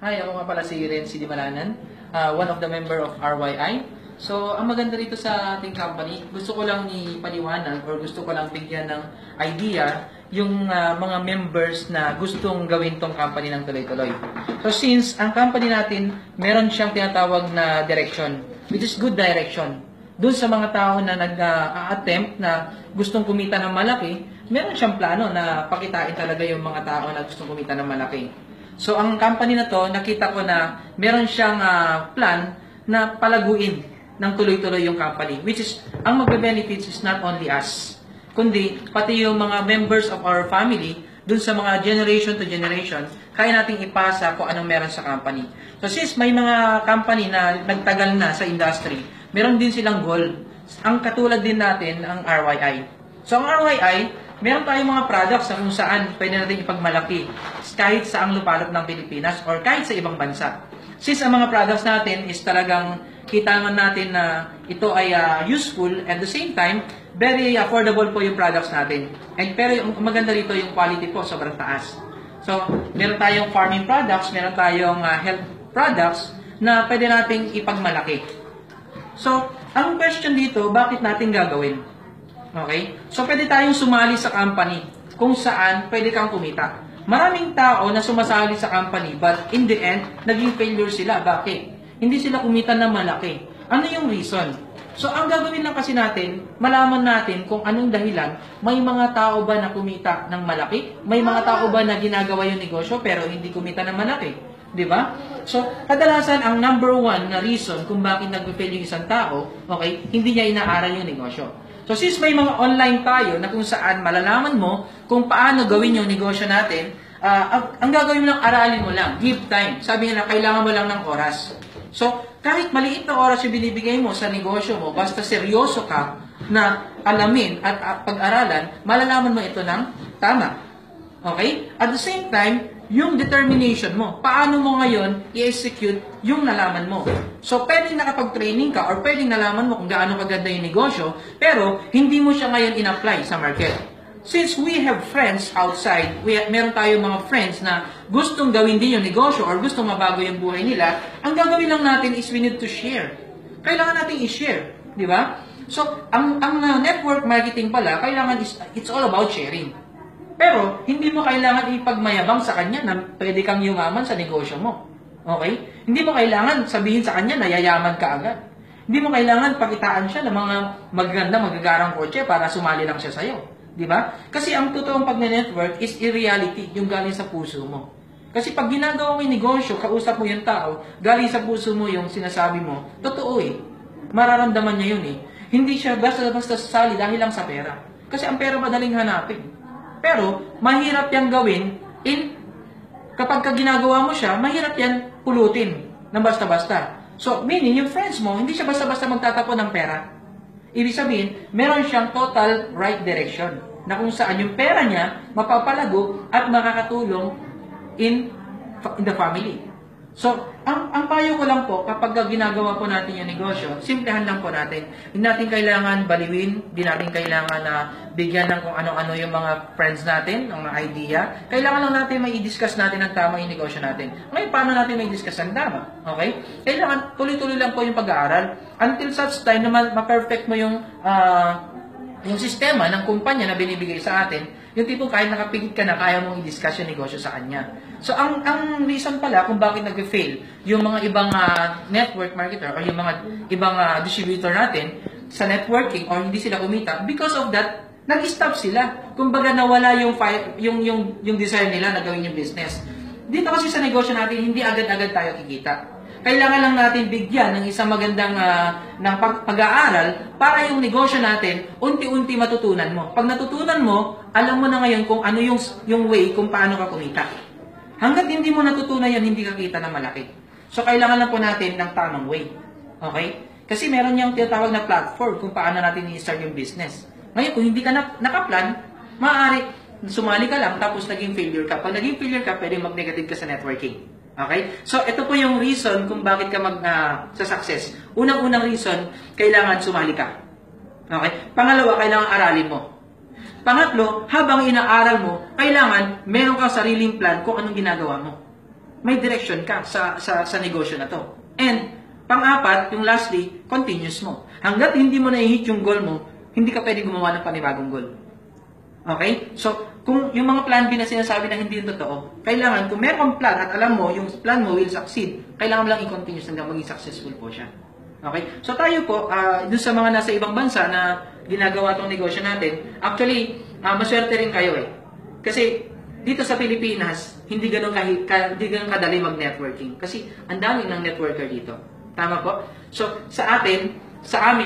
Hi, ako nga pala si Renzi Di Malanan, one of the member of RYI. So, ang maganda rito sa ating company, gusto ko lang ipaliwanag or gusto ko lang bigyan ng idea yung mga members na gustong gawin tong company ng tuloy-tuloy. So, since ang company natin, meron siyang tinatawag na direction, which is good direction. Doon sa mga tao na nag-attempt na gustong kumita ng malaki, meron siyang plano na pakitain talaga yung mga tao na gustong kumita ng malaki. So, ang company na to, nakita ko na meron siyang plan na palaguin ng tuloy-tuloy yung company. Which is, ang magbe-benefits is not only us, kundi pati yung mga members of our family, dun sa mga generation to generation, kaya nating ipasa kung anong meron sa company. So, since may mga company na nagtagal na sa industry, meron din silang goal. Ang katulad din natin, ang RYI. So, ang RYI, meron tayong mga products na kung saan pwede natin ipagmalaki kahit sa ang lupalop ng Pilipinas or kahit sa ibang bansa. Since ang mga products natin is talagang kitangan natin na ito ay useful at the same time, very affordable po yung products natin. Pero yung maganda rito yung quality po, sobrang taas. So, meron tayong farming products, meron tayong health products na pwede nating ipagmalaki. So, ang question dito, bakit natin gagawin? Okay? So, pwede tayong sumali sa company kung saan pwede kang kumita. Maraming tao na sumasali sa company but in the end, naging failure sila. Bakit? Hindi sila kumita ng malaki. Ano yung reason? So, ang gagawin lang kasi natin, malaman natin kung anong dahilan. May mga tao ba na kumita ng malaki? May mga tao ba na ginagawa yung negosyo pero hindi kumita ng malaki? Di ba? So, kadalasan ang number one na reason kung bakit nag-fail yung isang tao, okay, hindi niya inaaral yung negosyo. So, since may mga online tayo na kung saan malalaman mo kung paano gawin yung negosyo natin, ang gagawin mo lang, aralin mo lang. Give time. Sabi nila, kailangan mo lang ng oras. So, kahit maliit na oras yung binibigay mo sa negosyo mo, basta seryoso ka na alamin at pag-aralan, malalaman mo ito ng tama. Okay? At the same time, yung determination mo. Paano mo ngayon i-execute yung nalaman mo. So, pwedeng nakapag-training ka or pwedeng nalaman mo kung gaano kaganda yung negosyo, pero hindi mo siya ngayon in-apply sa market. Since we have friends outside, meron tayong mga friends na gustong gawin din yung negosyo or gustong mabago yung buhay nila, ang gagawin lang natin is we need to share. Kailangan natin i-share. Di ba? So, ang network marketing pala, kailangan it's all about sharing. Pero, hindi mo kailangan ipagmayabang sa kanya na pwede kang yumaman sa negosyo mo. Okay? Hindi mo kailangan sabihin sa kanya na yayaman ka agad. Hindi mo kailangan pakitaan siya ng mga magaganda, magagarang kotse para sumali lang siya sa'yo. Di ba? Kasi ang totoong pag-network is reality, yung galing sa puso mo. Kasi pag ginagawa mo yung negosyo, kausap mo yung tao, galing sa puso mo yung sinasabi mo, totoo eh. Mararamdaman niya yun eh. Hindi siya basta-basta sasali dahil lang sa pera. Kasi ang pera madaling hanapin. Pero, mahirap yan gawin kapag ginagawa mo siya, mahirap yan pulutin ng basta-basta. So, meaning, yung friends mo, hindi siya basta-basta magtatapon ng pera. Ibig sabihin, meron siyang total right direction na kung saan yung pera niya mapapalago at makakatulong in the family. So, ang payo ko lang po, kapag ginagawa po natin yung negosyo, simplihan lang po natin. Hindi natin kailangan baliwin, hindi natin kailangan na bigyan ng kung ano-ano yung mga friends natin, ng mga idea. Kailangan lang natin may i-discuss natin ng tama yung negosyo natin. Ngayon, paano natin may i-discuss ang tama? Okay? Kailangan tuloy-tuloy lang po yung pag-aaral until such time na ma-perfect mo yung sistema ng kumpanya na binibigay sa atin, yung tipong kahit nakapigit ka na, kaya mong i-discuss yung negosyo sa kanya. So, ang reason pala kung bakit nag-fail yung mga ibang network marketer or yung mga ibang distributor natin sa networking or hindi sila kumita, because of that, nag-stop sila. Kumbaga nawala yung desire nila na gawin yung business. Dito kasi sa negosyo natin, hindi agad-agad tayo kikita. Kailangan lang natin bigyan ng isang magandang ng pag-aaral para yung negosyo natin, unti-unti matutunan mo. Pag natutunan mo, alam mo na ngayon kung ano yung way kung paano ka kumita. Hanggat hindi mo natutunan yan, hindi ka kita ng malaki. So, kailangan lang po natin ng tamang way. Okay? Kasi meron niyang tinatawag na platform kung paano natin i-start yung business. Ngayon, kung hindi ka nakaplan, maaari sumali ka lang tapos naging failure ka. Pag naging failure ka, pwede mag-negative ka sa networking. Okay? So, ito po yung reason kung bakit ka sa success. Unang-unang reason, kailangan sumali ka. Okay? Pangalawa, kailangan aralin mo. Pangatlo, habang inaaral mo, kailangan meron kang sariling plan kung anong ginagawa mo. may direction ka sa negosyo na to. And, pang-apat, yung lastly, continuous mo. Hanggat hindi mo na-hit yung goal mo, hindi ka pwede gumawa ng panibagong goal. Okay? So, kung yung mga plan B na sinasabi na hindi yung totoo, kailangan, kung meron kang plan at alam mo, yung plan mo will succeed, kailangan mo lang i-continue hanggang maging successful po siya. Okay? So, tayo po, dun sa mga nasa ibang bansa na ginagawa tong negosyo natin, actually, maswerte rin kayo eh. Kasi, dito sa Pilipinas, hindi ganun kadali mag-networking. Kasi, ang dami ng networker dito. Tama po? So, sa amin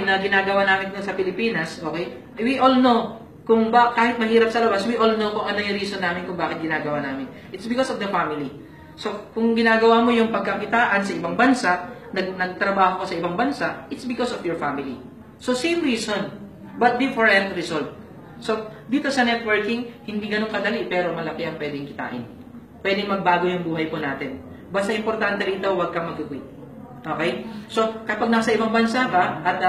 na ginagawa namin sa Pilipinas, okay, we all know kung kahit mahirap sa labas, we all know kung ano yung reason namin kung bakit ginagawa namin. It's because of the family. So, kung ginagawa mo yung pagkakitaan sa ibang bansa, nagtrabaho ka sa ibang bansa, it's because of your family. So, same reason, but different result. So, dito sa networking, hindi ganun kadali, pero malaki ang pwedeng kitain. Pwedeng magbago yung buhay po natin. Basta importante rito, huwag kang mag-quit. Okay? So, kapag nasa ibang bansa ka at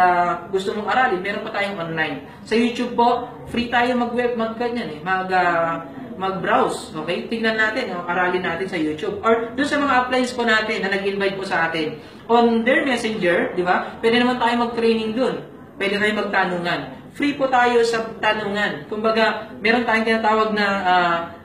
gusto mong aralin, meron pa tayong online. Sa YouTube po, free tayo mag-browse. Okay? Tingnan natin, aralin natin sa YouTube. Or doon sa mga appliance po natin na nag-invite po sa atin. On their messenger, di ba? Pwede naman tayo mag-training doon. Pwede tayo magtanungan. Free po tayo sa tanungan. Kumbaga, meron tayong tinatawag na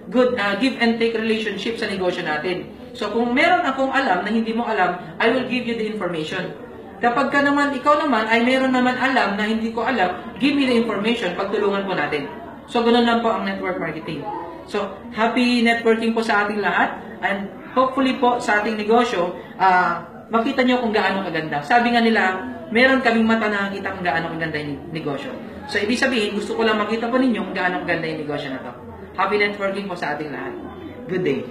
good give and take relationship sa negosyo natin. So, kung meron akong alam na hindi mo alam, I will give you the information. Kapag ikaw naman, ay meron naman alam na hindi ko alam, give me the information, pagtulungan po natin. So, ganun lang po ang network marketing. So, happy networking po sa ating lahat, and hopefully po sa ating negosyo, makita nyo kung gaano kaganda. Sabi nga nila, meron kaming mata na nakikita kung gaano kaganda yung negosyo. So, ibig sabihin, gusto ko lang makita po ninyo kung gaano kaganda yung negosyo na to. Happy networking po sa ating lahat. Good day.